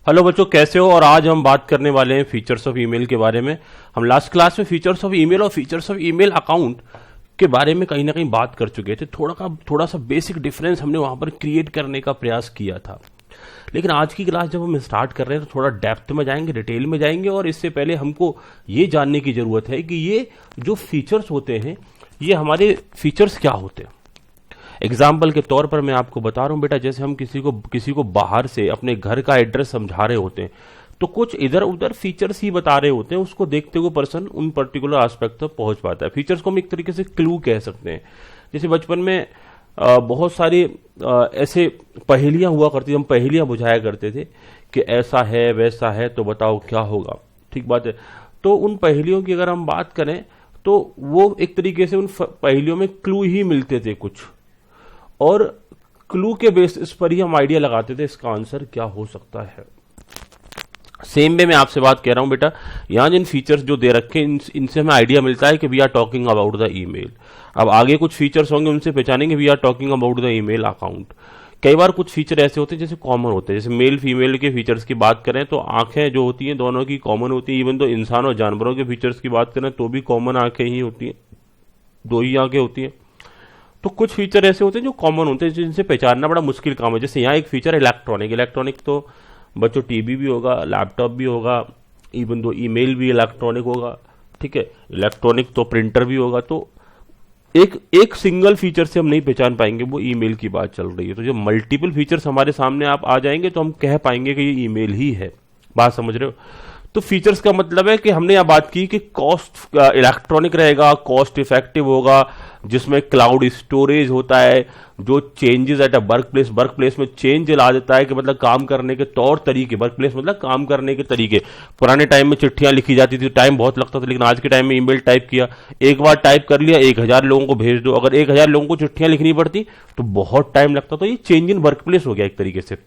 Hello बच्चों, कैसे हो। और आज हम बात करने वाले हैं फीचर्स ऑफ ईमेल के बारे में। हम लास्ट क्लास में फीचर्स ऑफ ईमेल और फीचर्स ऑफ ईमेल अकाउंट के बारे में कहीं ना कहीं बात कर चुके थे। थोड़ा सा बेसिक डिफरेंस हमने वहां पर क्रिएट करने का प्रयास किया था। लेकिन आज की क्लास जब हम स्टार्ट कर रहे हैं तो थोड़ा डेप्थ में जाएंगे, डिटेल में जाएंगे। और इससे पहले हमको ये जानने की जरूरत है कि ये जो फीचर्स होते हैं ये हमारे फीचर्स क्या होते हैं। एग्जाम्पल के तौर पर मैं आपको बता रहा हूं बेटा, जैसे हम किसी को बाहर से अपने घर का एड्रेस समझा रहे होते हैं तो कुछ इधर उधर फीचर्स ही बता रहे होते हैं, उसको देखते हुए पर्सन उन पर्टिकुलर एस्पेक्ट तक पहुंच पाता है। फीचर्स को हम एक तरीके से क्लू कह सकते हैं। जैसे बचपन में बहुत सारी ऐसे पहेलियां हुआ करती थी, हम पहेलियां बुझाया करते थे कि ऐसा है वैसा है तो बताओ क्या होगा। ठीक बात है। तो उन पहेलियों की अगर हम बात करें तो वो एक तरीके से उन पहेलियों में क्लू ही मिलते थे कुछ, और क्लू के बेसिस पर ही हम आइडिया लगाते थे इसका आंसर क्या हो सकता है। सेम वे मैं आपसे बात कह रहा हूं बेटा, यहां जिन फीचर्स जो दे रखे इनसे हमें आइडिया मिलता है कि we are talking about the email. अब आगे कुछ फीचर्स होंगे उनसे पहचानेंगे we are talking about the email account. कई बार कुछ फीचर ऐसे होते हैं जैसे कॉमन होते हैं, जैसे मेल फीमेल के फीचर्स की बात करें तो आंखें जो होती हैं दोनों की कॉमन होती है। इवन तो इंसान और जानवरों के फीचर्स की बात करें तो भी कॉमन आंखें ही होती हैं, दो ही आंखें होती हैं। तो कुछ फीचर ऐसे होते हैं जो कॉमन होते हैं जिनसे पहचानना बड़ा मुश्किल काम है। जैसे यहाँ एक फीचर है इलेक्ट्रॉनिक। इलेक्ट्रॉनिक तो बच्चों टीवी भी होगा, लैपटॉप भी होगा, इवन दो ईमेल भी इलेक्ट्रॉनिक होगा। ठीक है, इलेक्ट्रॉनिक तो प्रिंटर भी होगा। तो एक सिंगल फीचर से हम नहीं पहचान पाएंगे वो ईमेल की बात चल रही है। तो जब मल्टीपल फीचर्स हमारे सामने आप आ जाएंगे तो हम कह पाएंगे कि ये ईमेल ही है। बात समझ रहे हो। तो फीचर्स का मतलब है कि हमने यह बात की कि कॉस्ट इलेक्ट्रॉनिक रहेगा, कॉस्ट इफेक्टिव होगा, जिसमें क्लाउड स्टोरेज होता है, जो changes at a work place में चेंज ला देता है कि मतलब काम करने के तौर तरीके, वर्क प्लेस मतलब काम करने के तरीके। पुराने टाइम में चिट्ठियां लिखी जाती थी, टाइम बहुत लगता था, लेकिन आज के टाइम में ईमेल टाइप किया, एक बार टाइप कर लिया, 1000 लोगों को भेज दो। अगर 1000 लोगों को चिट्ठियां लिखनी पड़ती तो बहुत टाइम लगता। तो ये चेंज इन वर्क प्लेस हो गया एक तरीके से।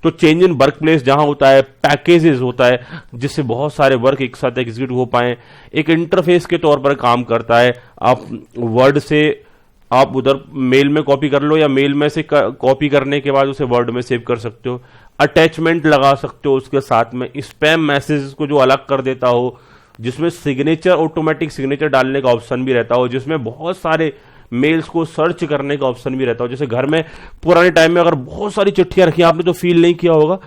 तो चेंज इन वर्क प्लेस जहां होता है, पैकेजेस होता है जिससे बहुत सारे वर्क एक साथ एग्जीक्यूट हो पाए, एक इंटरफेस के तौर पर काम करता है। आप वर्ड से आप उधर मेल में कॉपी कर लो या मेल में से कॉपी करने के बाद उसे वर्ड में सेव कर सकते हो। अटैचमेंट लगा सकते हो उसके साथ में, स्पैम मैसेज को जो अलग कर देता हो, जिसमें सिग्नेचर ऑटोमेटिक सिग्नेचर डालने का ऑप्शन भी रहता हो, जिसमें बहुत सारे मेल्स को सर्च करने का ऑप्शन भी रहता हो। जैसे घर में पुराने टाइम में अगर बहुत सारी चिट्ठियां रखी, आपने तो फील नहीं किया होगा,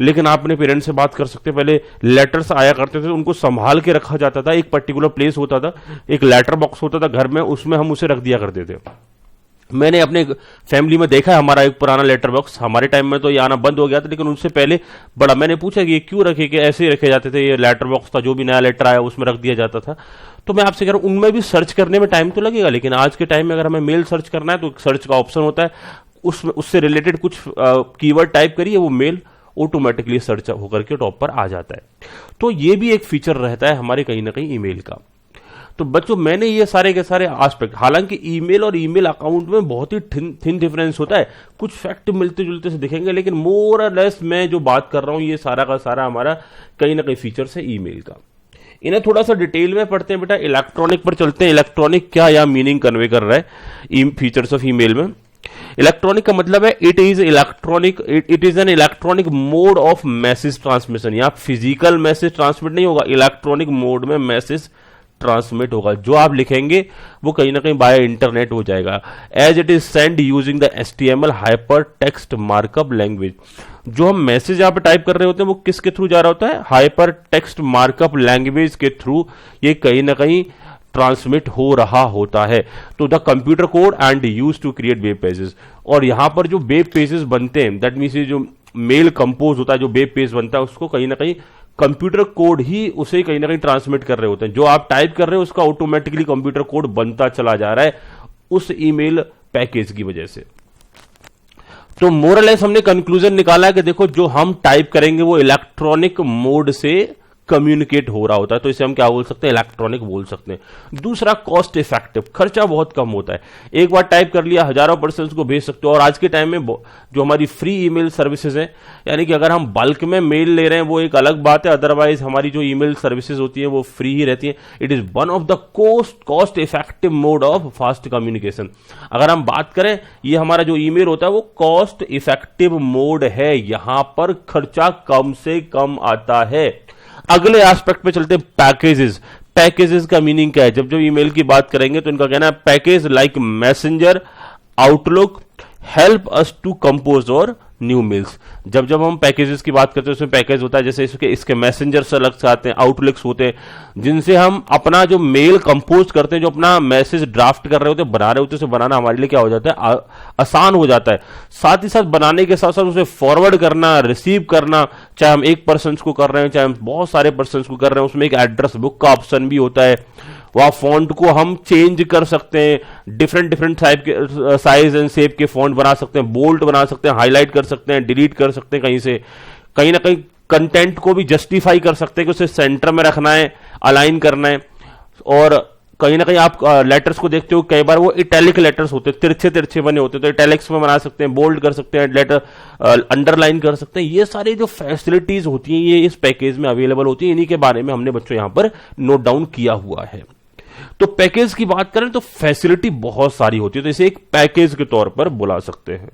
लेकिन आप अपने पेरेंट्स से बात कर सकते हैं। पहले लेटर्स आया करते थे, उनको संभाल के रखा जाता था, एक पर्टिकुलर प्लेस होता था, एक लेटर बॉक्स होता था घर में, उसमें हम उसे रख दिया करते थे। मैंने अपने फैमिली में देखा है हमारा एक पुराना लेटर बॉक्स। हमारे टाइम में तो ये आना बंद हो गया था, लेकिन उनसे पहले बड़ा मैंने पूछा कि ये क्यों रखे, कि ऐसे ही रखे जाते थे। ये लेटर बॉक्स था, जो भी नया लेटर आया उसमें रख दिया जाता था। तो मैं आपसे कह रहा हूं उनमें भी सर्च करने में टाइम तो लगेगा, लेकिन आज के टाइम में अगर हमें मेल सर्च करना है तो सर्च का ऑप्शन होता है, उससे रिलेटेड कुछ कीवर्ड टाइप करिए, वो मेल ऑटोमेटिकली सर्च होकर के टॉप पर आ जाता है। तो ये भी एक फीचर रहता है हमारे कहीं ना कहीं ईमेल का। तो बच्चों मैंने ये सारे के सारे एस्पेक्ट, हालांकि ईमेल और ईमेल अकाउंट में बहुत ही थिन डिफरेंस होता है, कुछ फैक्ट मिलते जुलते से दिखेंगे, लेकिन मोर और लेस मैं जो बात कर रहा हूं ये सारा का सारा हमारा कहीं ना कहीं फीचर्स है ईमेल का। इन्हें थोड़ा सा डिटेल में पढ़ते हैं बेटा। इलेक्ट्रॉनिक पर चलते हैं। इलेक्ट्रॉनिक क्या या मीनिंग कन्वे कर रहा है फीचर्स ऑफ ईमेल में। इलेक्ट्रॉनिक का मतलब है it is an electronic mode of message transmission. यहां फिजिकल मैसेज ट्रांसमिट नहीं होगा, इलेक्ट्रॉनिक मोड में मैसेज ट्रांसमिट होगा। जो आप लिखेंगे वो कहीं ना कहीं बाय इंटरनेट हो जाएगा। As it is send using the HTML hyper text markup language. जो हम मैसेज यहां पे टाइप कर रहे होते हैं वो किसके थ्रू जा रहा होता है, हाइपर टेक्स्ट मार्कअप लैंग्वेज के थ्रू ये कहीं ना कहीं ट्रांसमिट हो रहा होता है। तो the computer code and use to create web pages. और यहां पर जो वेब पेजेस बनते हैं, दैट मीन्स जो मेल कंपोज होता है, जो वेब पेज बनता है, उसको कहीं ना कहीं कंप्यूटर कोड ही उसे कहीं ना कहीं ट्रांसमिट कर रहे होते हैं। जो आप टाइप कर रहे हो उसका ऑटोमेटिकली कंप्यूटर कोड बनता चला जा रहा है उस ईमेल पैकेज की वजह से। तो मोरलेस हमने कंक्लूजन निकाला है कि देखो जो हम टाइप करेंगे वो इलेक्ट्रॉनिक मोड से कम्युनिकेट हो रहा होता है, तो इसे हम क्या बोल सकते हैं, इलेक्ट्रॉनिक बोल सकते हैं। दूसरा कॉस्ट इफेक्टिव, खर्चा बहुत कम होता है, एक बार टाइप कर लिया हजारों पर्सन्स को भेज सकते हो। और आज के टाइम में जो हमारी फ्री ईमेल सर्विसेज है, यानी कि अगर हम बल्क में मेल ले रहे हैं वो एक अलग बात है, अदरवाइज हमारी जो ईमेल सर्विसेज होती है वो फ्री ही रहती है। It is one of the cost effective mode of fast communication. अगर हम बात करें, ये हमारा जो ईमेल होता है वो कॉस्ट इफेक्टिव मोड है, यहां पर खर्चा कम से कम आता है। अगले एस्पेक्ट पे चलते हैं, पैकेजेस। पैकेजेस का मीनिंग क्या है? जब जब ईमेल की बात करेंगे तो इनका कहना है package like Messenger, Outlook help us to compose और न्यू मेल्स। जब जब हम पैकेजेस की बात करते हैं उसमें पैकेज होता है, जैसे इसके मैसेंजर से अलग से आते हैं, आउटलुक्स होते हैं जिनसे हम अपना जो मेल कंपोज करते हैं, जो अपना मैसेज ड्राफ्ट कर रहे होते हैं, बना रहे होते हैं, उसे बनाना हमारे लिए क्या हो जाता है, आसान हो जाता है। साथ ही साथ बनाने के साथ साथ उसे फॉरवर्ड करना, रिसीव करना, चाहे हम एक पर्सन को कर रहे हैं चाहे हम बहुत सारे पर्सन को कर रहे हैं, उसमें एक एड्रेस बुक का ऑप्शन भी होता है। वह फॉन्ट को हम चेंज कर सकते हैं, डिफरेंट डिफरेंट टाइप के साइज एंड शेप के फॉन्ट बना सकते हैं, बोल्ड बना सकते हैं, हाईलाइट कर सकते हैं, डिलीट कर सकते हैं, कहीं से कहीं ना कहीं कंटेंट को भी जस्टिफाई कर सकते हैं कि उसे सेंटर में रखना है, अलाइन करना है। और कहीं ना कहीं आप लेटर्स को देखते हो, कई बार वो इटैलिक लेटर्स होते हैं, तिरछे तिरछे बने होते हैं, तो इटैलिक्स में बना सकते हैं, बोल्ड कर सकते हैं, लेटर अंडरलाइन कर सकते हैं। ये सारी जो फैसिलिटीज होती हैं ये इस पैकेज में अवेलेबल होती है, इन्हीं के बारे में हमने बच्चों यहां पर नोट डाउन किया हुआ है। तो पैकेज की बात करें तो फैसिलिटी बहुत सारी होती है, तो इसे एक पैकेज के तौर पर बुला सकते हैं।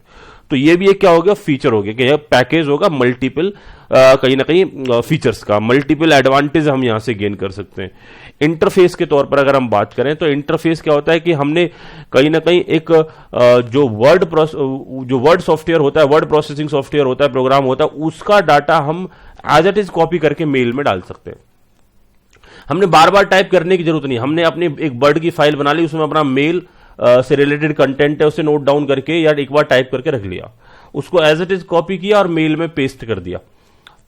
तो ये भी एक क्या हो गया, फीचर हो गया कि यह पैकेज होगा मल्टीपल कहीं ना कहीं फीचर्स का, मल्टीपल एडवांटेज हम यहां से गेन कर सकते हैं। इंटरफेस के तौर पर अगर हम बात करें तो इंटरफेस क्या होता है कि हमने कहीं ना कहीं एक जो वर्ड सॉफ्टवेयर होता है, वर्ड प्रोसेसिंग सॉफ्टवेयर होता है, प्रोग्राम होता है, उसका डाटा हम एज इट इज कॉपी करके मेल में डाल सकते हैं। हमने बार बार टाइप करने की जरूरत नहीं, हमने अपनी एक वर्ड की फाइल बना ली, उसमें अपना मेल से रिलेटेड कंटेंट है उसे नोट डाउन करके या एक बार टाइप करके रख लिया, उसको एज इट इज कॉपी किया और मेल में पेस्ट कर दिया।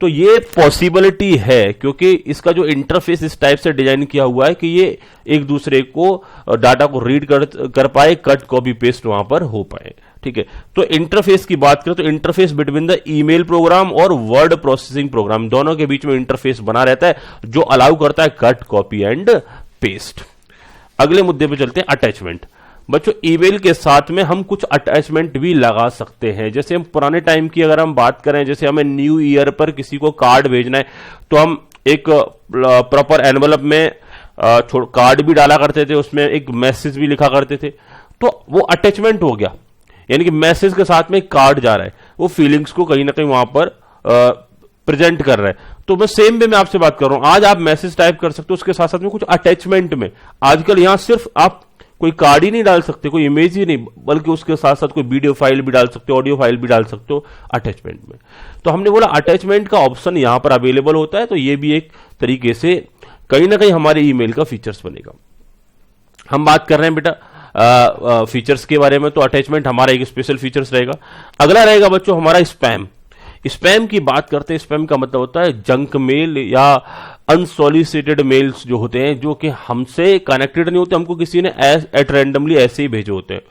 तो ये पॉसिबिलिटी है क्योंकि इसका जो इंटरफेस इस टाइप से डिजाइन किया हुआ है कि ये एक दूसरे को डाटा को रीड कर पाए, कट कॉपी पेस्ट वहां पर हो पाए। ठीक है, तो इंटरफेस की बात करें तो interface between the email program और वर्ड प्रोसेसिंग प्रोग्राम दोनों के बीच में इंटरफेस बना रहता है जो अलाउ करता है कट कॉपी एंड पेस्ट। अगले मुद्दे पे चलते हैं, अटैचमेंट। बच्चों ईमेल के साथ में हम कुछ अटैचमेंट भी लगा सकते हैं। जैसे हम पुराने टाइम की अगर हम बात करें, जैसे हमें न्यू ईयर पर किसी को कार्ड भेजना है तो हम एक प्रॉपर एनवलप में कार्ड भी डाला करते थे, उसमें एक मैसेज भी लिखा करते थे, तो वो अटैचमेंट हो गया, यानी कि मैसेज के साथ में कार्ड जा रहा है, वो फीलिंग्स को कहीं ना कहीं वहां पर प्रेजेंट कर रहा है। तो मैं सेम वे में आपसे बात कर रहा हूं, आज आप मैसेज टाइप कर सकते हो, उसके साथ साथ में कुछ अटैचमेंट में आजकल यहां सिर्फ आप कोई कार्ड ही नहीं डाल सकते, कोई इमेज ही नहीं, बल्कि उसके साथ साथ कोई वीडियो फाइल भी डाल सकते हो, ऑडियो फाइल भी डाल सकते हो अटैचमेंट में। तो हमने बोला अटैचमेंट का ऑप्शन यहां पर अवेलेबल होता है, तो ये भी एक तरीके से कहीं ना कहीं हमारे ईमेल का फीचर्स बनेगा। हम बात कर रहे हैं बेटा फीचर्स के बारे में, तो अटैचमेंट हमारा एक स्पेशल फीचर्स रहेगा। अगला रहेगा बच्चों हमारा स्पैम। स्पैम की बात करते हैं, स्पैम का मतलब होता है जंक मेल या अनसॉलिसिटेड मेल्स जो होते हैं, जो कि हमसे कनेक्टेड नहीं होते, हमको किसी ने एट रैंडमली ऐसे ही भेजे होते हैं।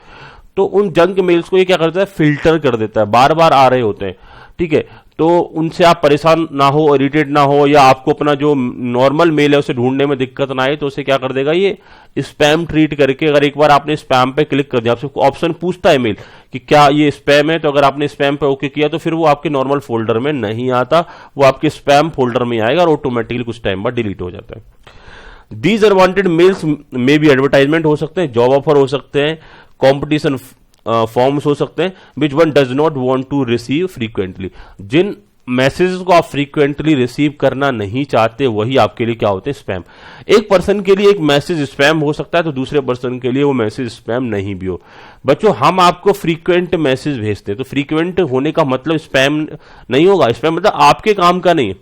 तो उन जंक मेल्स को ये क्या करता है, फिल्टर कर देता है, बार बार आ रहे होते हैं। ठीक है, तो उनसे आप परेशान ना हो, इरिटेट ना हो, या आपको अपना जो नॉर्मल मेल है उसे ढूंढने में दिक्कत ना आए, तो उसे क्या कर देगा, ये स्पैम ट्रीट करके, अगर एक बार आपने स्पैम पे क्लिक कर दिया, आपसे ऑप्शन पूछता है मेल कि क्या ये स्पैम है, तो अगर आपने स्पैम पे ओके किया तो फिर वो आपके नॉर्मल फोल्डर में नहीं आता, वो आपके स्पैम फोल्डर में आएगा और ऑटोमेटिकली कुछ टाइम बाद डिलीट हो जाता है। दीज अनवांटेड मेल्स में भी एडवर्टाइजमेंट हो सकते हैं, जॉब ऑफर हो सकते हैं, कॉम्पिटिशन फॉर्म्स हो सकते हैं, which one does not want to receive frequently. जिन मैसेजेस को आप फ्रीक्वेंटली रिसीव करना नहीं चाहते वही आपके लिए क्या होते हैं, स्पैम। एक पर्सन के लिए एक मैसेज स्पैम हो सकता है तो दूसरे पर्सन के लिए वो मैसेज स्पैम नहीं भी हो। बच्चों हम आपको फ्रीक्वेंट मैसेज भेजते हैं, तो फ्रीक्वेंट होने का मतलब स्पैम नहीं होगा। स्पैम मतलब आपके काम का नहीं।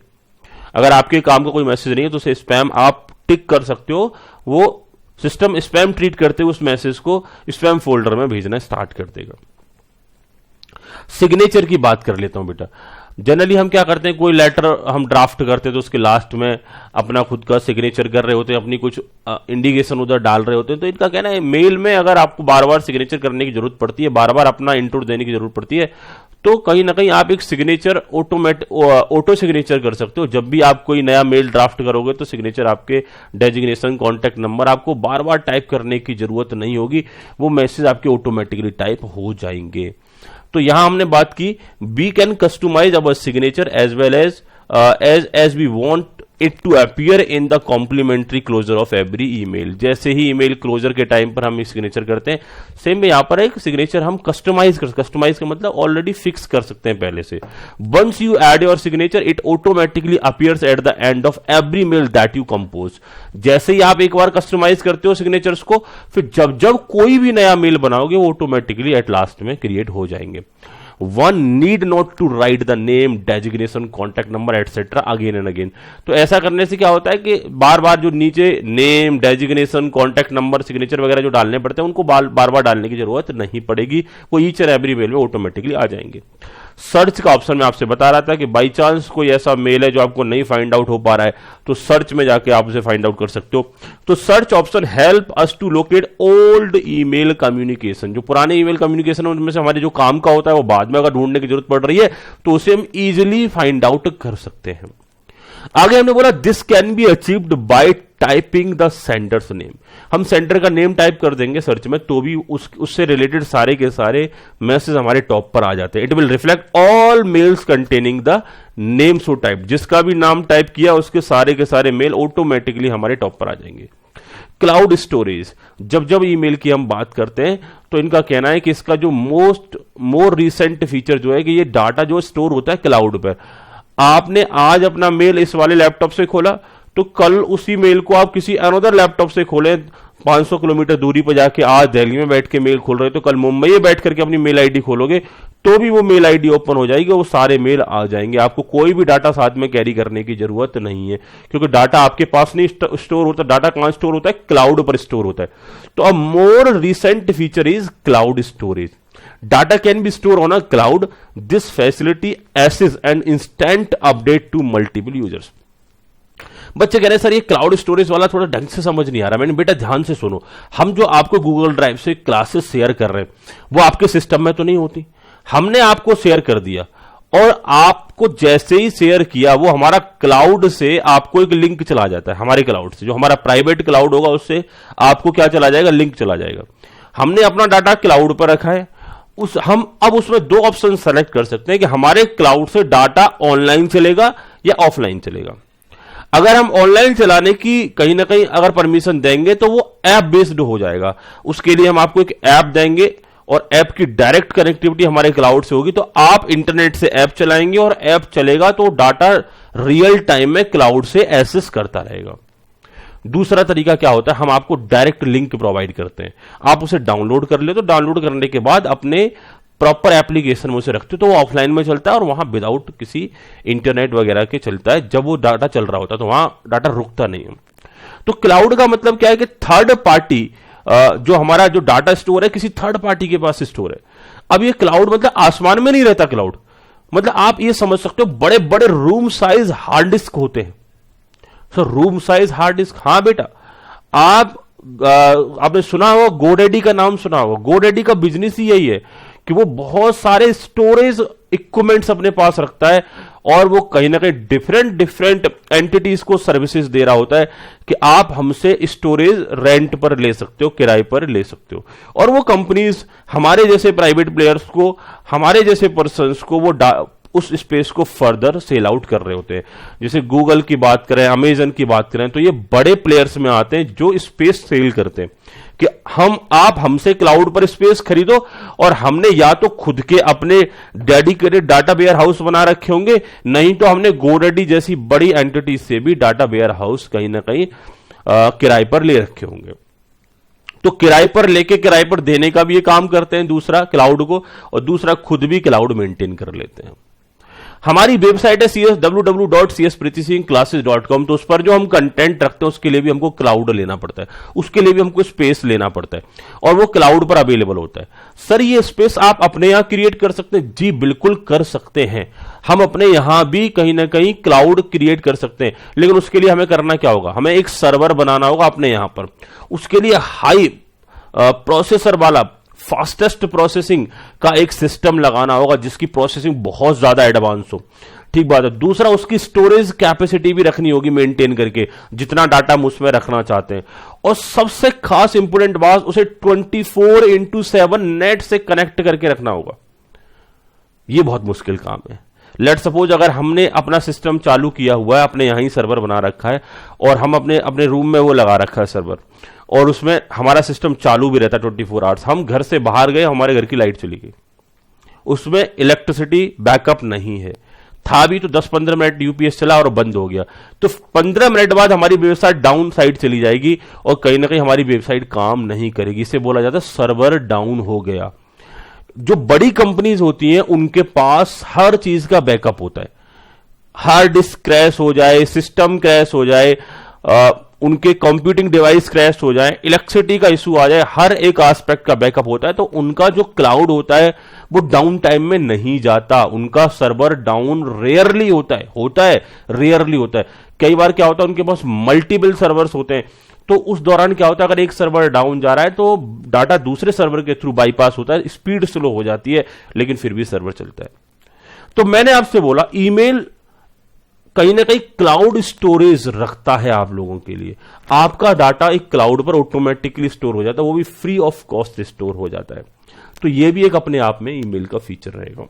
अगर आपके काम का कोई मैसेज नहीं है तो उसे स्पैम आप टिक कर सकते हो, वो सिस्टम स्पैम ट्रीट करते हुए उस मैसेज को स्पैम फोल्डर में भेजना स्टार्ट कर देगा। सिग्नेचर की बात कर लेता हूं बेटा। जनरली हम क्या करते हैं, कोई लेटर हम ड्राफ्ट करते हैं तो उसके लास्ट में अपना खुद का सिग्नेचर कर रहे होते हैं, अपनी कुछ इंडिकेशन उधर डाल रहे होते हैं। तो इनका कहना है मेल में अगर आपको बार बार सिग्नेचर करने की जरूरत पड़ती है, बार बार अपना इंट्रो देने की जरूरत पड़ती है, तो कहीं ना कहीं आप एक सिग्नेचर ऑटो सिग्नेचर कर सकते हो। जब भी आप कोई नया मेल ड्राफ्ट करोगे तो सिग्नेचर आपके डेजिग्नेशन, कॉन्टैक्ट नंबर, आपको बार बार टाइप करने की जरूरत नहीं होगी, वो मैसेज आपके ऑटोमेटिकली टाइप हो जाएंगे। तो यहां हमने बात की we can customize our signature as well as we want it to appear in the complimentary closure of every email. जैसे ही ईमेल क्लोजर के टाइम पर हम सिग्नेचर करते हैं, सेम में यहां पर एक सिग्नेचर हम कस्टमाइज का मतलब ऑलरेडी फिक्स कर सकते हैं पहले से। Once you add your signature it automatically appears at the end of every mail that you compose. जैसे ही आप एक बार कस्टमाइज करते हो सिग्नेचर्स को, फिर जब जब कोई भी नया मेल बनाओगे वो ऑटोमेटिकली एट लास्ट में क्रिएट हो जाएंगे। One need not to write the name, designation, contact number, etc. again and again। तो ऐसा करने से क्या होता है कि बार बार जो नीचे name, designation, contact number, signature वगैरह जो डालने पड़ते हैं उनको बार बार डालने की जरूरत नहीं पड़ेगी, वो ईच एंड एवरी मेल में ऑटोमेटिकली आ जाएंगे। सर्च का ऑप्शन मैं आपसे बता रहा था कि बाई चांस कोई ऐसा मेल है जो आपको नहीं फाइंड आउट हो पा रहा है तो सर्च में जाके आप उसे फाइंड आउट कर सकते हो। तो search option help us to locate old email communication. जो पुराने ईमेल कम्युनिकेशन उनमें से हमारे जो काम का होता है वो बाद में अगर ढूंढने की जरूरत पड़ रही है तो उसे हम इजिली फाइंड आउट कर सकते हैं। आगे हमने बोला this can be achieved by typing the sender's name. हम सेंडर का नेम टाइप कर देंगे सर्च में तो भी उससे रिलेटेड सारे के सारे मैसेज हमारे टॉप पर आ जाते हैं। It will reflect all mails containing the name so type. जिसका भी नाम टाइप किया उसके सारे के सारे मेल ऑटोमेटिकली हमारे टॉप पर आ जाएंगे। क्लाउड स्टोरेज, जब जब ईमेल की हम बात करते हैं तो इनका कहना है कि इसका जो मोर रिसेंट फीचर जो है कि ये डाटा जो स्टोर होता है क्लाउड पर। आपने आज अपना मेल इस वाले लैपटॉप से खोला तो कल उसी मेल को आप किसी अनदर लैपटॉप से खोलें, 500 किलोमीटर दूरी पर जाके आज दिल्ली में बैठ के मेल खोल रहे हो तो कल मुंबई में बैठ करके अपनी मेल आईडी खोलोगे तो भी वो मेल आईडी ओपन हो जाएगी, वो सारे मेल आ जाएंगे। आपको कोई भी डाटा साथ में कैरी करने की जरूरत नहीं है क्योंकि डाटा आपके पास नहीं स्टोर होता। डाटा कहां स्टोर होता है? क्लाउड पर स्टोर होता है। तो a more recent feature is cloud storage. Data can be stored on a cloud. This facility assists an instant update to multiple users. बच्चे कह रहे हैं सर ये क्लाउड स्टोरेज वाला थोड़ा ढंग से समझ नहीं आ रहा। मैंने बेटा ध्यान से सुनो, हम जो आपको गूगल ड्राइव से क्लासेस शेयर कर रहे हैं वो आपके सिस्टम में तो नहीं होती। हमने आपको शेयर कर दिया और आपको जैसे ही शेयर किया वो हमारा क्लाउड से आपको एक लिंक चला जाता है। हमारे क्लाउड से जो हमारा प्राइवेट क्लाउड होगा उससे आपको क्या चला जाएगा? लिंक चला जाएगा। हमने अपना डाटा क्लाउड पर रखा है, हम अब उसमें दो ऑप्शन सेलेक्ट कर सकते हैं कि हमारे क्लाउड से डाटा ऑनलाइन चलेगा या ऑफलाइन चलेगा। अगर हम ऑनलाइन चलाने की कहीं ना कहीं अगर परमिशन देंगे तो वो ऐप बेस्ड हो जाएगा। उसके लिए हम आपको एक ऐप देंगे और ऐप की डायरेक्ट कनेक्टिविटी हमारे क्लाउड से होगी तो आप इंटरनेट से ऐप चलाएंगे और ऐप चलेगा तो डाटा रियल टाइम में क्लाउड से एक्सेस करता रहेगा। दूसरा तरीका क्या होता है? हम आपको डायरेक्ट लिंक प्रोवाइड करते हैं, आप उसे डाउनलोड कर ले तो डाउनलोड करने के बाद अपने प्रॉपर एप्लीकेशन में उसे रखते हो तो वो ऑफलाइन में चलता है और वहां विदाउट किसी इंटरनेट वगैरह के चलता है। जब वो डाटा चल रहा होता है तो वहां डाटा रुकता नहीं है। तो क्लाउड का मतलब क्या है कि थर्ड पार्टी जो हमारा जो डाटा स्टोर है किसी थर्ड पार्टी के पास स्टोर है। अब ये क्लाउड मतलब आसमान में नहीं रहता। क्लाउड मतलब आप ये समझ सकते हो बड़े बड़े रूम साइज हार्ड डिस्क होते हैं। Sir room size hard disk, हाँ बेटा आपने सुना होगा गोडैडी का नाम सुना होगा। गोडैडी का बिजनेस ही यही है कि वो बहुत सारे स्टोरेज इक्विपमेंट्स अपने पास रखता है और वो कहीं ना कहीं डिफरेंट एंटिटीज को सर्विसेज दे रहा होता है कि आप हमसे स्टोरेज रेंट पर ले सकते हो, किराए पर ले सकते हो। और वो कंपनीज हमारे जैसे प्राइवेट प्लेयर्स को, हमारे जैसे पर्संस को वो उस स्पेस को फर्दर सेल आउट कर रहे होते हैं। जैसे गूगल की बात करें, अमेजन की बात करें तो ये बड़े प्लेयर्स में आते हैं जो स्पेस सेल करते हैं कि आप हमसे क्लाउड पर स्पेस खरीदो और हमने या तो खुद के अपने डेडिकेटेड डाटा वेयर हाउस बना रखे होंगे, नहीं तो हमने गोडैडी जैसी बड़ी एंटिटी से भी डाटा वेयर हाउस कहीं ना कहीं किराए पर ले रखे होंगे। तो किराए पर लेके किराए पर देने का भी ये काम करते हैं दूसरा क्लाउड को, और दूसरा खुद भी क्लाउड मेंटेन कर लेते हैं। हमारी वेबसाइट है www.cspritisinghclasses.com। तो उस पर जो हम कंटेंट रखते हैं उसके लिए भी हमको क्लाउड लेना पड़ता है, उसके लिए भी हमको स्पेस लेना पड़ता है और वो क्लाउड पर अवेलेबल होता है। सर ये स्पेस आप अपने यहां क्रिएट कर सकते हैं? जी बिल्कुल कर सकते हैं। हम अपने यहां भी कहीं ना कहीं क्लाउड क्रिएट कर सकते हैं, लेकिन उसके लिए हमें करना क्या होगा, हमें एक सर्वर बनाना होगा अपने यहां पर। उसके लिए हाई प्रोसेसर वाला फास्टेस्ट प्रोसेसिंग का एक सिस्टम लगाना होगा जिसकी प्रोसेसिंग बहुत ज्यादा एडवांस हो। ठीक बात है। दूसरा, उसकी स्टोरेज कैपेसिटी भी रखनी होगी मेंटेन करके, जितना डाटा हम उसमें रखना चाहते हैं। और सबसे खास इंपोर्टेंट बात, उसे 24/7 नेट से कनेक्ट करके रखना होगा। यह बहुत मुश्किल काम है। लेट सपोज अगर हमने अपना सिस्टम चालू किया हुआ है, अपने यहां ही सर्वर बना रखा है और हम अपने अपने रूम में वो लगा रखा है सर्वर, और उसमें हमारा सिस्टम चालू भी रहता है 24 आवर्स। हम घर से बाहर गए, हमारे घर की लाइट चली गई, उसमें इलेक्ट्रिसिटी बैकअप नहीं है, था भी तो 10-15 मिनट यूपीएस चला और बंद हो गया, तो 15 मिनट बाद हमारी वेबसाइट डाउन साइड चली जाएगी और कहीं ना कहीं हमारी वेबसाइट काम नहीं करेगी। इसे बोला जाता है सर्वर डाउन हो गया। जो बड़ी कंपनीज होती हैं उनके पास हर चीज का बैकअप होता है। हार्ड डिस्क क्रैश हो जाए, सिस्टम क्रैश हो जाए, उनके कंप्यूटिंग डिवाइस क्रैश हो जाए, इलेक्ट्रिसिटी का इशू आ जाए, हर एक एस्पेक्ट का बैकअप होता है। तो उनका जो क्लाउड होता है वो डाउन टाइम में नहीं जाता, उनका सर्वर डाउन रेयरली होता है रेयरली होता है। कई बार क्या होता है, उनके पास मल्टीपल सर्वर्स होते हैं, तो उस दौरान क्या होता है, अगर एक सर्वर डाउन जा रहा है तो डाटा दूसरे सर्वर के थ्रू बाईपास होता है, स्पीड स्लो हो जाती है, लेकिन फिर भी सर्वर चलता है। तो मैंने आपसे बोला ईमेल कहीं ना कहीं क्लाउड स्टोरेज रखता है आप लोगों के लिए। आपका डाटा एक क्लाउड पर ऑटोमेटिकली स्टोर हो जाता है, वो भी फ्री ऑफ कॉस्ट स्टोर हो जाता है। तो ये भी एक अपने आप में ईमेल का फीचर रहेगा।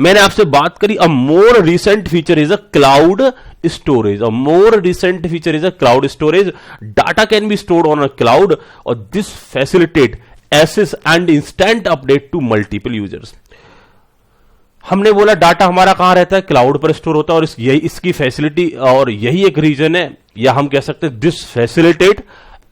मैंने आपसे बात करी, a more recent feature is a cloud storage. A more recent feature is a cloud storage. Data can be stored on a cloud और this facilitate access and instant update to multiple users. हमने बोला data हमारा कहां रहता है, cloud पर store होता है, और यही इसकी फैसिलिटी और यही एक रीजन है, या हम कह सकते हैं this facilitate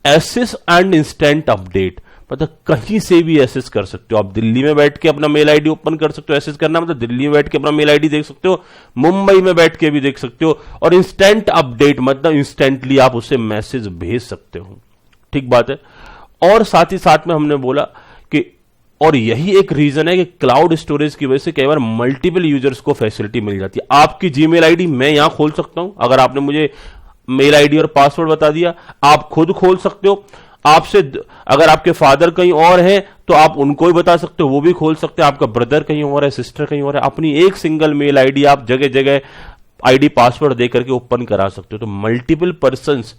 access and instant update. मतलब कहीं से भी एक्सेस कर सकते हो आप। दिल्ली में बैठ के अपना मेल आईडी ओपन कर सकते हो, एक्सेस करना मतलब दिल्ली में बैठ के अपना मेल आईडी देख सकते हो, मुंबई में बैठ के भी देख सकते हो, और इंस्टेंट अपडेट मतलब इंस्टेंटली आप उससे मैसेज भेज सकते हो। ठीक बात है। और साथ ही साथ में हमने बोला कि और यही एक रीजन है कि क्लाउड स्टोरेज की वजह से कई बार मल्टीपल यूजर्स को फैसिलिटी मिल जाती है। आपकी जीमेल आईडी मैं यहां खोल सकता हूं, अगर आपने मुझे मेल आईडी और पासवर्ड बता दिया, आप खुद खोल सकते हो। आपसे अगर आपके फादर कहीं और हैं तो आप उनको भी बता सकते हो, वो भी खोल सकते हैं। आपका ब्रदर कहीं और है, सिस्टर कहीं और है, अपनी एक सिंगल मेल आईडी आप जगह जगह आईडी पासवर्ड दे करके ओपन करा सकते हो। तो मल्टीपल पर्संस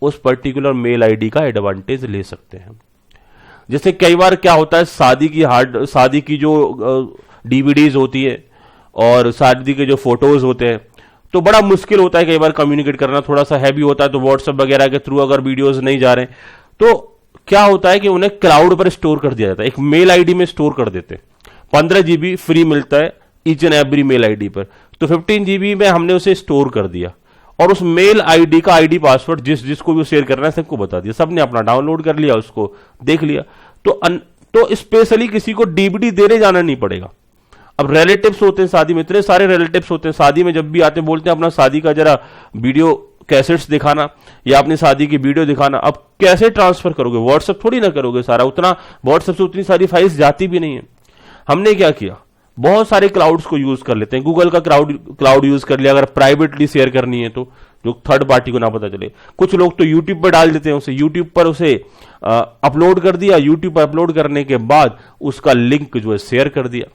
उस पर्टिकुलर मेल आईडी का एडवांटेज ले सकते हैं। जैसे कई बार क्या होता है, शादी की जो डीवीडीज होती है और शादी के जो फोटोज होते हैं, तो बड़ा मुश्किल होता है कई बार कम्युनिकेट करना, थोड़ा सा हैवी होता है। तो व्हाट्सएप वगैरह के थ्रू अगर वीडियोज नहीं जा रहे हैं तो क्या होता है कि उन्हें क्लाउड पर स्टोर कर दिया जाता है, एक मेल आईडी में स्टोर कर देते हैं। 15 GB फ्री मिलता है each and every mail ID पर, तो 15 GB में हमने उसे स्टोर कर दिया और उस मेल आईडी का आईडी पासवर्ड जिसको भी शेयर करना है सबको बता दिया, सबने अपना डाउनलोड कर लिया, उसको देख लिया। तो स्पेशली किसी को डीवीडी देने जाना नहीं पड़ेगा। अब रिलेटिव्स होते हैं शादी में, इतने सारे रिलेटिव्स होते हैं, शादी में जब भी आते बोलते हैं अपना शादी का जरा वीडियो कैसेट्स दिखाना या अपनी शादी की वीडियो दिखाना। अब कैसे ट्रांसफर करोगे, व्हाट्सएप थोड़ी ना करोगे सारा, उतना व्हाट्सएप से उतनी सारी फाइल्स जाती भी नहीं है। हमने क्या किया, बहुत सारे क्लाउड्स को यूज कर लेते हैं। गूगल का क्लाउड यूज कर लिया, अगर प्राइवेटली शेयर करनी है तो, जो थर्ड पार्टी को ना पता चले। कुछ लोग तो यूट्यूब पर डाल देते हैं उसे, यूट्यूब पर उसे अपलोड कर दिया, यूट्यूब पर अपलोड करने के बाद उसका लिंक जो है शेयर कर दिया।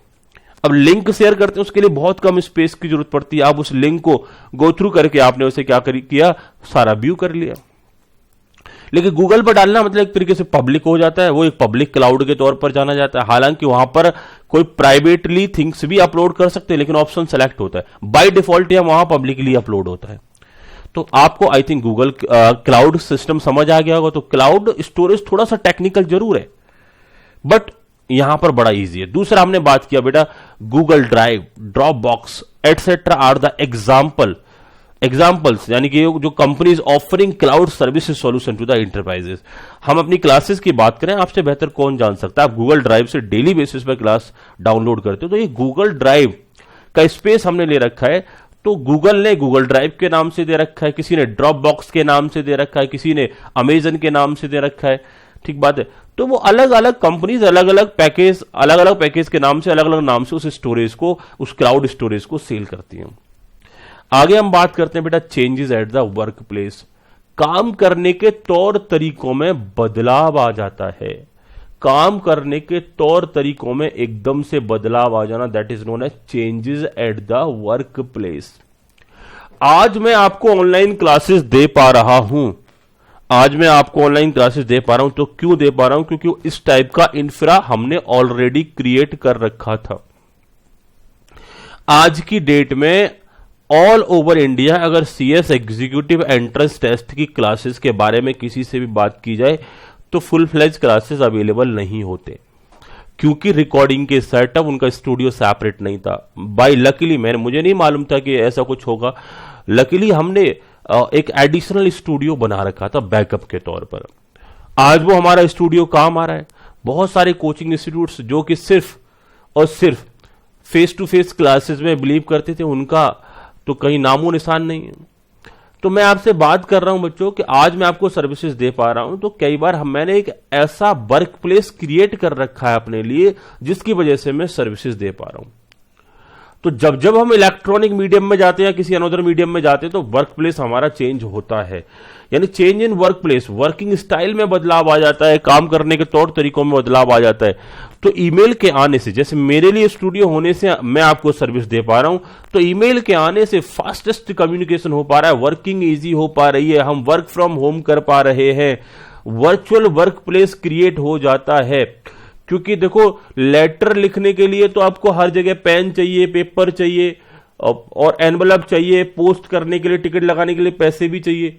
अब लिंक शेयर करते हैं उसके लिए बहुत कम स्पेस की जरूरत पड़ती है। आप उस लिंक को गो थ्रू करके आपने उसे क्या किया, सारा व्यू कर लिया। लेकिन गूगल पर डालना मतलब एक तरीके से पब्लिक हो जाता है, वो एक पब्लिक क्लाउड के तौर पर जाना जाता है। हालांकि वहां पर कोई प्राइवेटली थिंग्स भी अपलोड कर सकते हैं, लेकिन ऑप्शन सेलेक्ट होता है, बाय डिफॉल्ट या वहां पब्लिकली अपलोड होता है। तो आपको I think Google cloud system समझ आ गया होगा। तो क्लाउड स्टोरेज थोड़ा सा टेक्निकल जरूर है, बट यहां पर बड़ा इजी है। दूसरा हमने बात किया बेटा, Google drive, dropbox etcetera are the examples, यानी कि जो companies offering cloud services solution to the enterprises. हम अपनी क्लासेस की बात करें, आपसे बेहतर कौन जान सकता है। आप गूगल ड्राइव से डेली बेसिस पर क्लास डाउनलोड करते हो, तो ये गूगल ड्राइव का स्पेस हमने ले रखा है। तो गूगल ने गूगल ड्राइव के नाम से दे रखा है, किसी ने ड्रॉप बॉक्स के नाम से दे रखा है, किसी ने अमेजन के नाम से दे रखा है। ठीक बात है। तो वो अलग अलग कंपनीज अलग अलग पैकेज के नाम से अलग अलग नाम से उस स्टोरेज को, उस क्लाउड स्टोरेज को सेल करती हैं। आगे हम बात करते हैं बेटा changes at the work place. काम करने के तौर तरीकों में बदलाव आ जाता है। काम करने के तौर तरीकों में एकदम से बदलाव आ जाना, that is known as changes at the workplace. आज मैं आपको ऑनलाइन क्लासेस दे पा रहा हूं, तो क्यों दे पा रहा हूं? क्योंकि इस टाइप का इंफ्रा हमने ऑलरेडी क्रिएट कर रखा था। आज की डेट में ऑल ओवर इंडिया अगर सीएस एग्जीक्यूटिव एंट्रेंस टेस्ट की क्लासेस के बारे में किसी से भी बात की जाए तो फुल फ्लेज क्लासेस अवेलेबल नहीं होते, क्योंकि रिकॉर्डिंग के सेटअप, उनका स्टूडियो सेपरेट नहीं था। बाय लकीली, मुझे नहीं मालूम था कि ऐसा कुछ होगा, लकीली हमने एक एडिशनल स्टूडियो बना रखा था बैकअप के तौर पर। आज वो हमारा स्टूडियो काम आ रहा है। बहुत सारे कोचिंग इंस्टीट्यूट्स जो कि सिर्फ और सिर्फ फेस टू फेस क्लासेस में बिलीव करते थे, उनका तो कहीं नामो निशान नहीं है। तो मैं आपसे बात कर रहा हूं बच्चों कि आज मैं आपको सर्विसेज दे पा रहा हूं, तो कई बार मैंने एक ऐसा वर्क प्लेस क्रिएट कर रखा है अपने लिए जिसकी वजह से मैं सर्विसेज दे पा रहा हूं। तो जब जब हम इलेक्ट्रॉनिक मीडियम में जाते हैं या किसी अनदर मीडियम में जाते हैं तो वर्क प्लेस हमारा चेंज होता है, यानी change in work place, working style में बदलाव आ जाता है, काम करने के तौर तरीकों में बदलाव आ जाता है। तो ईमेल के आने से, जैसे मेरे लिए स्टूडियो होने से मैं आपको सर्विस दे पा रहा हूं, तो ईमेल के आने से फास्टेस्ट कम्युनिकेशन हो पा रहा है, वर्किंग इजी हो पा रही है, हम वर्क फ्रॉम होम कर पा रहे हैं, वर्चुअल वर्क प्लेस क्रिएट हो जाता है। क्योंकि देखो, लेटर लिखने के लिए तो आपको हर जगह पेन चाहिए, पेपर चाहिए और एनवलप चाहिए, पोस्ट करने के लिए, टिकट लगाने के लिए पैसे भी चाहिए,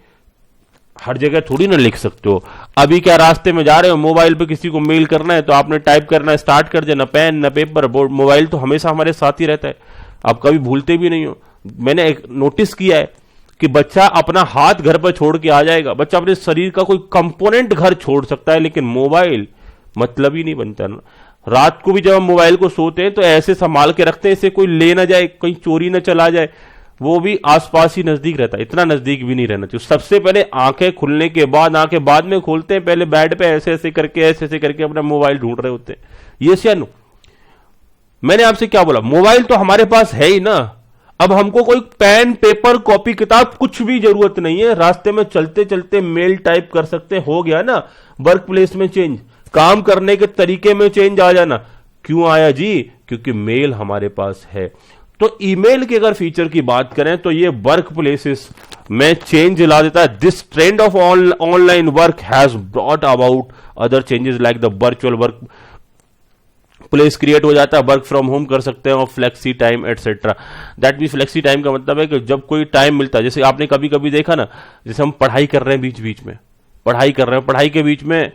हर जगह थोड़ी ना लिख सकते हो। अभी क्या रास्ते में जा रहे हो, मोबाइल पे किसी को मेल करना है तो आपने टाइप करना स्टार्ट कर दिया, ना पेन ना पेपर, मोबाइल तो हमेशा हमारे साथ ही रहता है, आप कभी भूलते भी नहीं हो। मैंने एक नोटिस किया है कि बच्चा अपना हाथ घर पर छोड़ के आ जाएगा, बच्चा अपने शरीर का कोई कंपोनेंट घर छोड़ सकता है, लेकिन मोबाइल मतलब ही नहीं बनता ना। रात को भी जब हम मोबाइल को सोते हैं तो ऐसे संभाल के रखते हैं, इसे कोई ले ना जाए, कहीं चोरी ना चला जाए, वो भी आसपास ही नजदीक रहता है, इतना नजदीक भी नहीं रहना चाहिए। सबसे पहले आंखें खुलने के बाद, आंखें बाद में खोलते हैं, पहले बेड पे ऐसे ऐसे करके अपना मोबाइल ढूंढ रहे होते हैं। ये सियानो, मैंने आपसे क्या बोला, मोबाइल तो हमारे पास है ही ना। अब हमको कोई पेन पेपर कॉपी किताब कुछ भी जरूरत नहीं है, रास्ते में चलते चलते मेल टाइप कर सकते, हो गया ना वर्क प्लेस में चेंज, काम करने के तरीके में चेंज आ जाना। क्यों आया जी? क्योंकि मेल हमारे पास है। तो ईमेल के अगर फीचर की बात करें तो ये वर्क प्लेसेस में चेंज ला देता है। This trend of online work has brought about other changes like the virtual work place create हो जाता है, वर्क फ्रॉम होम कर सकते हैं और flexi time etcetera. That mean flexi time का मतलब है कि जब कोई टाइम मिलता है, जैसे आपने कभी कभी देखा ना, जैसे हम पढ़ाई कर रहे हैं, बीच बीच में पढ़ाई कर रहे हैं, पढ़ाई के बीच में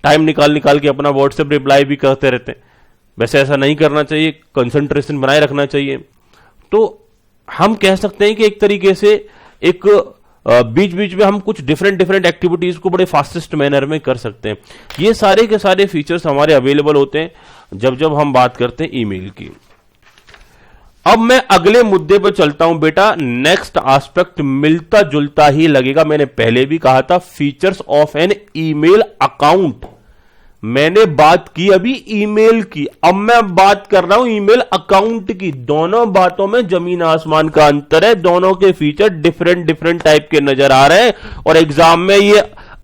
टाइम निकाल के अपना व्हाट्सएप रिप्लाई भी करते रहते हैं। वैसे ऐसा नहीं करना चाहिए, कंसंट्रेशन बनाए रखना चाहिए। तो हम कह सकते हैं कि एक तरीके से एक बीच बीच में हम कुछ डिफरेंट एक्टिविटीज को बड़े फास्टेस्ट मैनर में कर सकते हैं। ये सारे के सारे फीचर्स हमारे अवेलेबल होते हैं जब हम बात करते हैं ईमेल की। अब मैं अगले मुद्दे पर चलता हूं बेटा। नेक्स्ट एस्पेक्ट मिलता जुलता ही लगेगा, मैंने पहले भी कहा था, features of an email account. मैंने बात की अभी ईमेल की, अब मैं बात कर रहा हूं ईमेल अकाउंट की। दोनों बातों में जमीन आसमान का अंतर है, दोनों के फीचर डिफरेंट टाइप के नजर आ रहे हैं, और एग्जाम में ये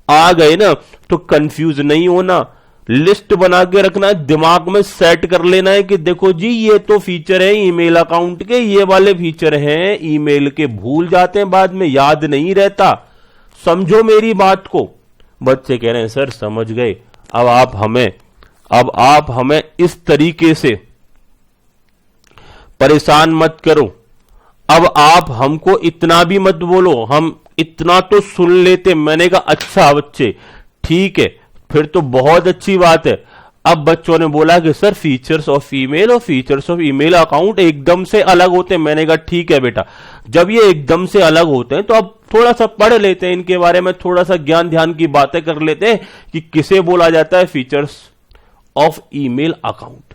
आ गए ना तो कंफ्यूज नहीं होना, लिस्ट बना के रखना है, दिमाग में सेट कर लेना है कि देखो जी ये तो फीचर है ईमेल अकाउंट के, ये वाले फीचर हैं ईमेल के। भूल जाते हैं बाद में, याद नहीं रहता। समझो मेरी बात को। बच्चे कह रहे हैं सर समझ गए, अब आप हमें इस तरीके से परेशान मत करो, अब आप हमको इतना भी मत बोलो, हम इतना तो सुन लेते। मैंने कहा अच्छा बच्चे ठीक है, फिर तो बहुत अच्छी बात है। अब बच्चों ने बोला कि सर फीचर्स ऑफ ईमेल और फीचर्स ऑफ ईमेल अकाउंट एकदम से अलग होते हैं। मैंने कहा ठीक है बेटा, जब ये एकदम से अलग होते हैं तो अब थोड़ा सा पढ़ लेते हैं इनके बारे में, थोड़ा सा ज्ञान ध्यान की बातें कर लेते हैं कि किसे बोला जाता है फीचर्स ऑफ ईमेल अकाउंट।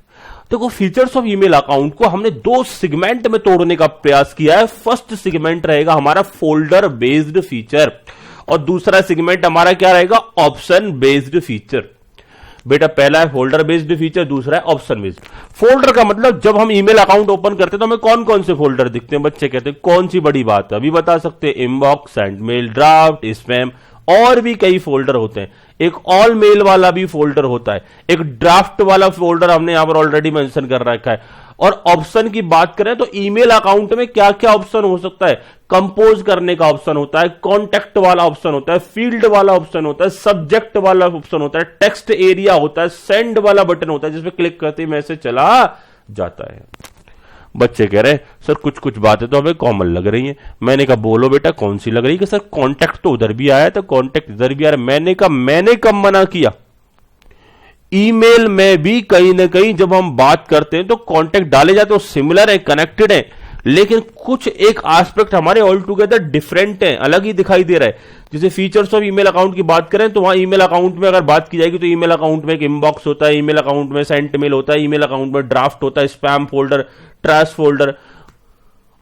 देखो फीचर्स ऑफ ईमेल अकाउंट को हमने दो सेगमेंट में तोड़ने का प्रयास किया है। फर्स्ट सेगमेंट रहेगा हमारा फोल्डर बेस्ड फीचर, और दूसरा सेगमेंट हमारा क्या रहेगा, ऑप्शन बेस्ड फीचर। बेटा पहला है फोल्डर बेस्ड फीचर, दूसरा है ऑप्शन बेस्ड। फोल्डर का मतलब जब हम ईमेल अकाउंट ओपन करते हैं तो हमें कौन कौन से फोल्डर दिखते हैं, बच्चे कहते हैं कौन सी बड़ी बात है, अभी बता सकते हैं, inbox, send mail, draft, spam, और भी कई फोल्डर होते हैं। एक ऑल मेल वाला भी फोल्डर होता है, एक ड्राफ्ट वाला फोल्डर हमने यहां पर ऑलरेडी मेंशन कर रखा है। और ऑप्शन की बात करें तो ईमेल अकाउंट में क्या क्या ऑप्शन हो सकता है, कंपोज करने का ऑप्शन होता है, कॉन्टेक्ट वाला ऑप्शन होता है, फील्ड वाला ऑप्शन होता है, सब्जेक्ट वाला ऑप्शन होता है, टेक्स्ट एरिया होता है, सेंड वाला बटन होता है जिसपे क्लिक करते ही मैसेज चला जाता है। बच्चे कह रहे हैं सर कुछ कुछ बातें तो हमें कॉमन लग रही हैं। मैंने कहा बोलो बेटा कौन सी लग रही है, कि सर कॉन्टेक्ट तो उधर भी आया था, कॉन्टेक्ट इधर भी आ रहा है। मैंने कहा मैंने कब मना किया, ईमेल में भी कहीं ना कहीं जब हम बात करते हैं तो कॉन्टेक्ट डाले जाते हैं, सिमिलर है, कनेक्टेड है, लेकिन कुछ एक एस्पेक्ट हमारे ऑल टुगेदर डिफरेंट है, अलग ही दिखाई दे रहा है। जैसे फीचर्स ऑफ ईमेल अकाउंट की बात करें तो वहां ईमेल अकाउंट में अगर बात की जाएगी तो ईमेल अकाउंट में एक इनबॉक्स होता है, ईमेल अकाउंट में सेंट मेल होता है, ईमेल अकाउंट में ड्राफ्ट होता है, स्पैम फोल्डर, ट्रैश फोल्डर,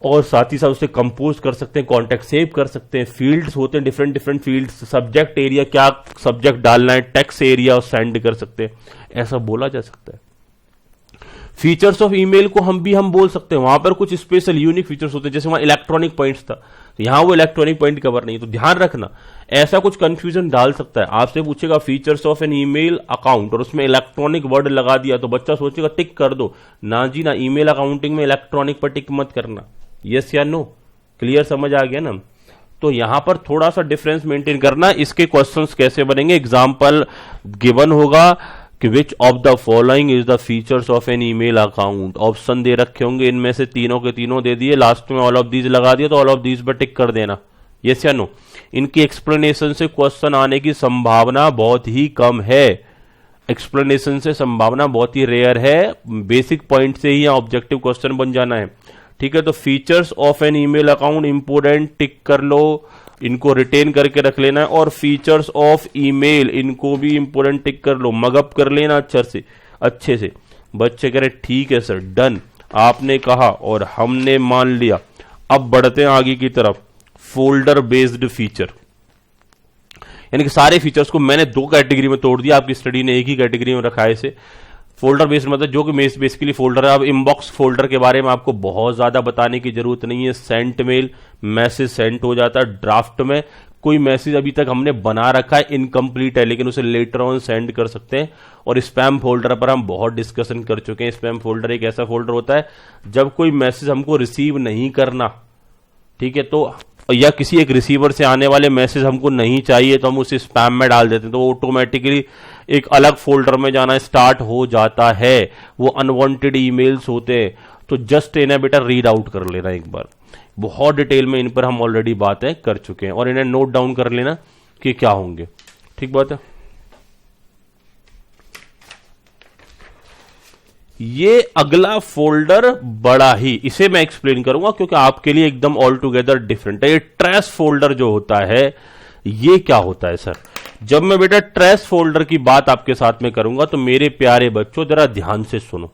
और साथ ही साथ उसे कंपोज कर सकते हैं, कॉन्टेक्ट सेव कर सकते हैं, फील्ड्स होते हैं, different different fields, subject area, क्या सब्जेक्ट डालना है, टेक्स्ट एरिया और सेंड कर सकते हैं, ऐसा बोला जा सकता है। फीचर्स ऑफ ईमेल को हम बोल सकते हैं, वहां पर कुछ स्पेशल यूनिक फीचर्स होते हैं, जैसे वहां इलेक्ट्रॉनिक पॉइंट्स था, यहां वो इलेक्ट्रॉनिक पॉइंट कवर नहीं, तो ध्यान रखना ऐसा कुछ कंफ्यूजन डाल सकता है। आपसे पूछेगा features of an email account और उसमें इलेक्ट्रॉनिक वर्ड लगा दिया तो बच्चा सोचेगा टिक कर दो, ना जी ना, ईमेल अकाउंटिंग में इलेक्ट्रॉनिक पर टिक मत करना, यस या नो, क्लियर समझ आ गया ना। तो यहां पर थोड़ा सा डिफरेंस मेंटेन करना। इसके क्वेश्चंस कैसे बनेंगे, एग्जांपल गिवन होगा कि which of the following is the features of an email account, option दे रखे होंगे, इनमें से तीनों के तीनों दे दिए, लास्ट में ऑल ऑफ दीज लगा दिया तो ऑल ऑफ दीज पर टिक कर देना, यस या नो। इनकी एक्सप्लेनेशन से क्वेश्चन आने की संभावना बहुत ही कम है, एक्सप्लेनेशन से संभावना बहुत ही रेयर है, बेसिक पॉइंट से ही ऑब्जेक्टिव क्वेश्चन बन जाना है, ठीक है। तो features of an email account important, tick कर लो, इनको रिटेन करके रख लेना है। और फीचर्स ऑफ ईमेल, इनको भी इंपोर्टेंट टिक कर लो, मगअप कर लेना अच्छे से। बच्चे कह रहे ठीक है सर, डन, आपने कहा और हमने मान लिया। अब बढ़ते हैं आगे की तरफ, फोल्डर बेस्ड फीचर, यानी कि सारे फीचर्स को मैंने दो कैटेगरी में तोड़ दिया, आपकी स्टडी ने एक ही कैटेगरी में रखा है इसे। फोल्डर बेस्ड मतलब जो कि बेसिकली फोल्डर है। अब इनबॉक्स फोल्डर के बारे में आपको बहुत ज्यादा बताने की जरूरत नहीं है, सेंट मेल, मैसेज सेंट हो जाता है, ड्राफ्ट में कोई मैसेज अभी तक हमने बना रखा है, इनकम्प्लीट है, लेकिन उसे लेटर ऑन सेंड कर सकते हैं। और स्पैम फोल्डर पर हम बहुत डिस्कशन कर चुके हैं। स्पैम फोल्डर एक ऐसा फोल्डर होता है जब कोई मैसेज हमको रिसीव नहीं करना, ठीक है, तो या किसी एक रिसीवर से आने वाले मैसेज हमको नहीं चाहिए तो हम उसे स्पैम में डाल देते हैं, तो वो ऑटोमेटिकली एक अलग फोल्डर में जाना स्टार्ट हो जाता है। वो अनवांटेड ईमेल्स होते हैं, तो जस्ट इन्हें बेटा रीड आउट कर लेना एक बार, बहुत डिटेल में इन पर हम ऑलरेडी बातें कर चुके हैं, और इन्हें नोट डाउन कर लेना कि क्या होंगे, ठीक बात है। ये अगला फोल्डर बड़ा ही, इसे मैं एक्सप्लेन करूंगा क्योंकि आपके लिए एकदम ऑल टुगेदर डिफरेंट है। ये ट्रैश फोल्डर जो होता है, ये क्या होता है सर? जब मैं बेटा ट्रैश फोल्डर की बात आपके साथ में करूंगा तो मेरे प्यारे बच्चों जरा ध्यान से सुनो।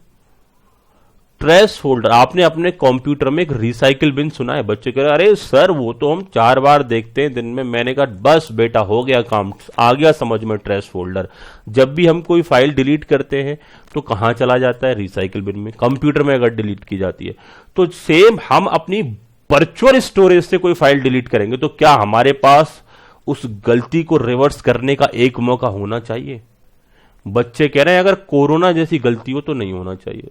ट्रैश फोल्डर, आपने अपने कंप्यूटर में एक रिसाइकिल बिन सुना है? बच्चे कह रहे अरे सर वो तो हम 4 बार देखते हैं दिन में। मैंने कहा बस बेटा हो गया काम, आ गया समझ में। ट्रैश फोल्डर, जब भी हम कोई फाइल डिलीट करते हैं तो कहां चला जाता है? रिसाइकिल बिन में। कंप्यूटर में अगर डिलीट की जाती है तो सेम हम अपनी वर्चुअल स्टोरेज से कोई फाइल डिलीट करेंगे तो क्या हमारे पास उस गलती को रिवर्स करने का एक मौका होना चाहिए? बच्चे कह रहे हैं अगर कोरोना जैसी गलती हो तो नहीं होना चाहिए।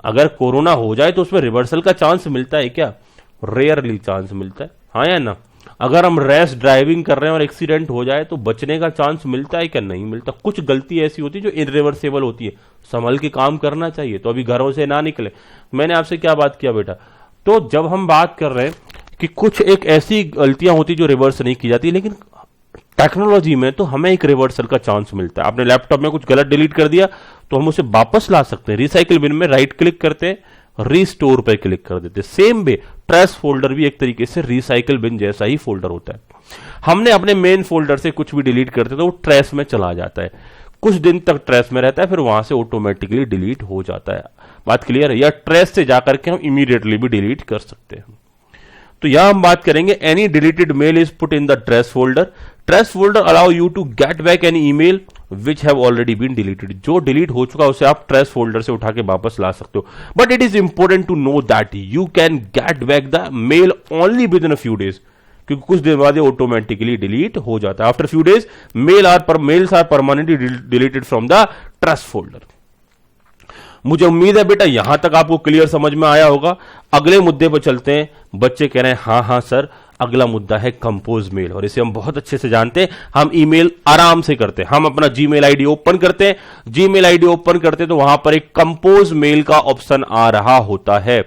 अगर कोरोना हो जाए तो उसमें रिवर्सल का चांस मिलता है क्या? रेयरली चांस मिलता है, हाँ या ना? अगर हम रैश ड्राइविंग कर रहे हैं और एक्सीडेंट हो जाए तो बचने का चांस मिलता है क्या? नहीं मिलता। कुछ गलती ऐसी होती है जो इरिवर्सेबल होती है, संभल के काम करना चाहिए। तो अभी घरों से ना निकले। मैंने आपसे क्या बात किया बेटा? तो जब हम बात कर रहे हैं कि कुछ एक ऐसी गलतियां होती जो रिवर्स नहीं की जाती, लेकिन टेक्नोलॉजी में तो हमें एक रिवर्सल का चांस मिलता है। आपने लैपटॉप में कुछ गलत डिलीट कर दिया तो हम उसे वापस ला सकते हैं। रिसाइकिल बिन में राइट क्लिक करते हैं, रीस्टोर पे क्लिक कर देते हैं। सेम वे ट्रैश फोल्डर भी एक तरीके से रिसाइकिल बिन जैसा ही फोल्डर होता है। हमने अपने मेन फोल्डर से कुछ भी डिलीट करते तो वो ट्रैश में चला जाता है, कुछ दिन तक ट्रैश में रहता है, फिर वहां से ऑटोमेटिकली डिलीट हो जाता है। बात क्लियर है? या ट्रैश से जाकर के हम इमीडिएटली भी डिलीट कर सकते हैं। तो यहां हम बात करेंगे any deleted mail is put in the trash folder. Trash folder allow you to get back any email which have already been deleted. जो डिलीट हो चुका उसे आप ट्रेश फोल्डर से उठा के वापस ला सकते हो. But it is important to know that you can get back the mail only within a few days, क्योंकि कुछ देर बाद ये ऑटोमेटिकली डिलीट हो जाता है. After few days mails are permanently deleted from the trash folder. मुझे उम्मीद है बेटा यहां तक आपको क्लियर समझ में आया होगा. अगले मुद्दे पर चलते हैं. बच्चे कह रहे हैं हां सर. अगला मुद्दा है कंपोज मेल, और इसे हम बहुत अच्छे से जानते हैं. हम ईमेल आराम से करते हैं. हम अपना जीमेल आईडी ओपन करते हैं. जीमेल आईडी ओपन करते हैं तो वहां पर एक कंपोज मेल का ऑप्शन आ रहा होता है.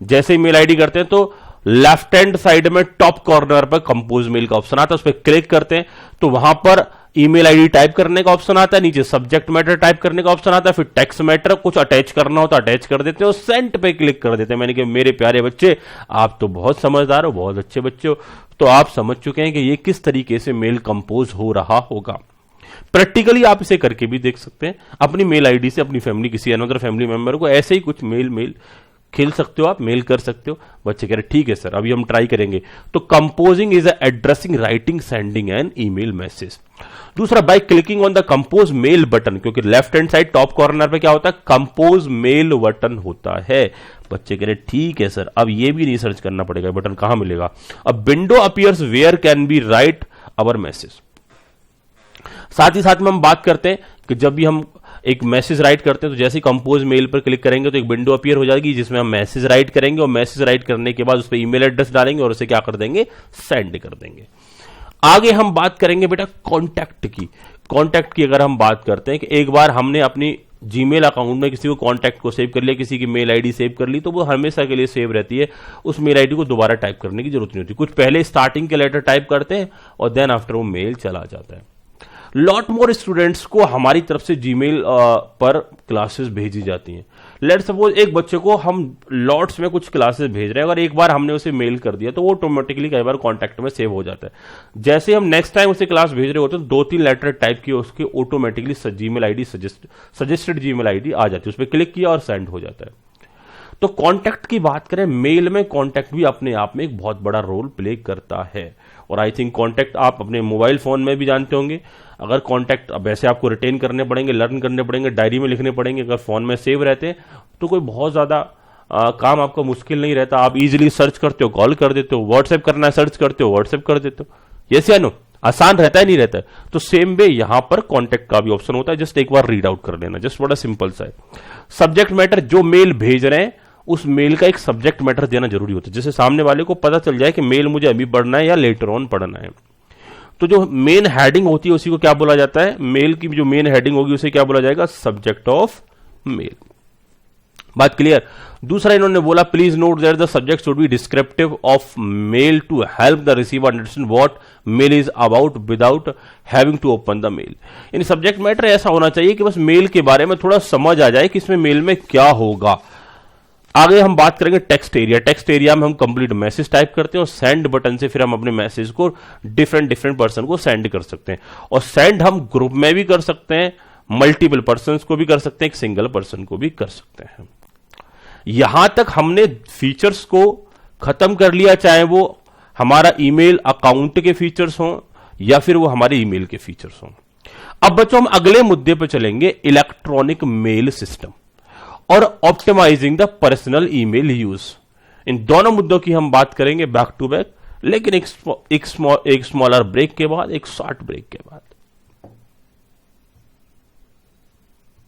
जैसे ही मेल आईडी करते हैं तो लेफ्ट हैंड साइड में टॉप कॉर्नर पर कंपोज मेल का ऑप्शन आता है. उस पर क्लिक करते हैं तो वहां पर ईमेल आईडी टाइप करने का ऑप्शन आता है. नीचे सब्जेक्ट मैटर टाइप करने का ऑप्शन आता है. फिर टेक्स्ट मैटर कुछ अटैच करना होता है, अटैच कर देते हैं और सेंड पे क्लिक कर देते हैं. मैंने कहा मेरे प्यारे बच्चे, आप तो बहुत समझदार हो, बहुत अच्छे बच्चे हो, तो आप समझ चुके हैं कि ये किस तरीके से मेल कंपोज हो रहा होगा. प्रैक्टिकली आप इसे करके भी देख सकते हैं. अपनी मेल आईडी से अपनी फैमिली, किसी अनदर फैमिली मेंबर को ऐसे ही कुछ मेल खेल सकते हो, आप मेल कर सकते हो. बच्चे कह रहे ठीक है सर, अभी हम ट्राई करेंगे. तो composing is addressing, writing, sending an email message. दूसरा, by clicking on the compose mail button, क्योंकि left hand side top corner पे क्या होता है, कंपोज मेल बटन होता है. बच्चे कह रहे ठीक है सर, अब ये भी रिसर्च करना पड़ेगा, बटन कहां मिलेगा. अब window appears where can be write our message. साथ ही साथ में हम बात करते हैं कि जब भी हम एक मैसेज राइट करते हैं तो जैसे ही कंपोज मेल पर क्लिक करेंगे तो एक विंडो अपीयर हो जाएगी जिसमें हम मैसेज राइट करेंगे, और मैसेज राइट करने के बाद उस पर ईमेल एड्रेस डालेंगे और उसे क्या कर देंगे, सेंड कर देंगे. आगे हम बात करेंगे बेटा कॉन्टैक्ट की. कॉन्टैक्ट की अगर हम बात करते हैं कि एक बार हमने अपनी जीमेल अकाउंट में किसी को कॉन्टैक्ट को सेव कर लिया, किसी की मेल आईडी सेव कर ली, तो वो हमेशा के लिए सेव रहती है. उस मेल आईडी को दोबारा टाइप करने की जरूरत नहीं होती. कुछ पहले स्टार्टिंग के लेटर टाइप करते हैं और देन आफ्टर वो मेल चला जाता है. लॉट मोर स्टूडेंट्स को हमारी तरफ से जीमेल पर क्लासेस भेजी जाती हैं. लेट सपोज एक बच्चे को हम लॉट्स में कुछ क्लासेस भेज रहे हैं, अगर एक बार हमने उसे मेल कर दिया तो वो ऑटोमेटिकली कई बार कॉन्टैक्ट में सेव हो जाता है. जैसे हम नेक्स्ट टाइम उसे क्लास भेज रहे होते हैं तो 2-3 लेटर टाइप किए, उसके automatically Gmail ID suggested Gmail ID आ जाती है. उस पर क्लिक किया और सेंड हो जाता है. तो कॉन्टैक्ट की बात करें, मेल में कॉन्टैक्ट भी अपने आप में एक बहुत बड़ा रोल प्ले करता है. और आई थिंक कॉन्टैक्ट आप अपने मोबाइल फोन में भी जानते होंगे. अगर कॉन्टैक्ट अब वैसे आपको रिटेन करने पड़ेंगे, लर्न करने पड़ेंगे, डायरी में लिखने पड़ेंगे. अगर फोन में सेव रहते हैं तो कोई बहुत ज्यादा काम आपका मुश्किल नहीं रहता. आप इजीली सर्च करते हो, कॉल कर देते हो. व्हाट्सएप करना है, सर्च करते हो, व्हाट्सएप कर देते हो. यस या नो, आसान रहता है नहीं रहता है. तो सेम वे यहां पर कॉन्टैक्ट का भी ऑप्शन होता है. जस्ट एक बार रीड आउट कर लेना, जस्ट बड़ा सिंपल सा है. सब्जेक्ट मैटर, जो मेल भेज रहे हैं उस मेल का एक सब्जेक्ट मैटर देना जरूरी होता है, जिससे सामने वाले को पता चल जाए कि मेल मुझे अभी पढ़ना है या लेटर ऑन पढ़ना है. तो जो मेन हेडिंग होती है उसी को क्या बोला जाता है, मेल की जो मेन हेडिंग होगी उसे क्या बोला जाएगा, सब्जेक्ट ऑफ मेल. बात क्लियर. दूसरा इन्होंने बोला please note that the subject should be descriptive of mail to help the receiver understand what mail is about without having to open the mail. In subject matter ऐसा होना चाहिए कि बस mail के बारे में थोड़ा समझ आ जाए कि इसमें मेल में क्या होगा. आगे हम बात करेंगे टेक्स्ट एरिया. टेक्स्ट एरिया में हम कंप्लीट मैसेज टाइप करते हैं और सेंड बटन से फिर हम अपने मैसेज को डिफरेंट पर्सन को सेंड कर सकते हैं. और सेंड हम ग्रुप में भी कर सकते हैं, मल्टीपल पर्सन को भी कर सकते हैं, एक सिंगल पर्सन को भी कर सकते हैं. यहां तक हमने फीचर्स को खत्म कर लिया, चाहे वो हमारा ईमेल अकाउंट के फीचर्स हों या फिर वो हमारे ईमेल के फीचर्स हों. अब बच्चों हम अगले मुद्दे पर चलेंगे, इलेक्ट्रॉनिक मेल सिस्टम और optimising the personal email use. इन दोनों मुद्दों की हम बात करेंगे बैक टू बैक, लेकिन एक स्मॉलर ब्रेक के बाद, एक शॉर्ट ब्रेक के बाद.